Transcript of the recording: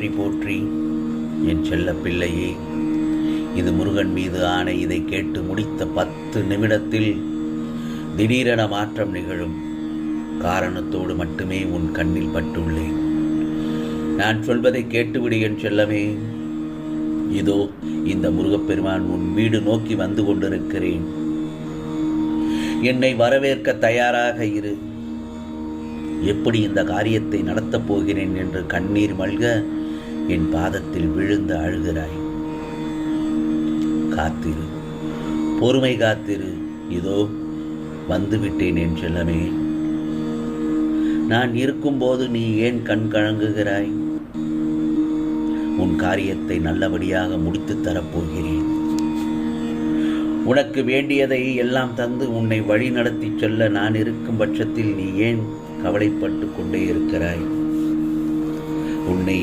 போற்றி போற்றி. என் செல்ல பிள்ளையே, இது முருகன் மீது ஆணை. இதை கேட்டு முடித்த 10 நிமிடத்தில் திடீரென மாற்றம் நிகழும். காரணத்தோடு மட்டுமே உன் கண்ணில் பட்டுள்ளேன். நான் சொல்வதை கேட்டுவிடு என் செல்லமே. இதோ இந்த முருகப்பெருமான் உன் வீடு நோக்கி வந்து கொண்டிருக்கிறேன். என்னை வரவேற்க தயாராக இரு. எப்படி இந்த காரியத்தை நடத்தப் போகிறேன் என்று கண்ணீர் மல்க என் பாதத்தில் விழுந்து அழுகிறாய். காத்திரு, பொறுமை காத்திரு. இதோ வந்துவிட்டேன் என் செல்லமே. நான் இருக்கும்போது நீ ஏன் கண் கலங்குகிறாய்? உன் காரியத்தை நல்லபடியாக முடித்து தரப்போகிறேன். உனக்கு வேண்டியதை எல்லாம் தந்து உன்னை வழி நடத்தி செல்ல நான் இருக்கும் பட்சத்தில் நீ ஏன் கவலைப்பட்டு கொண்டே இருக்கிறாய்? உன்னை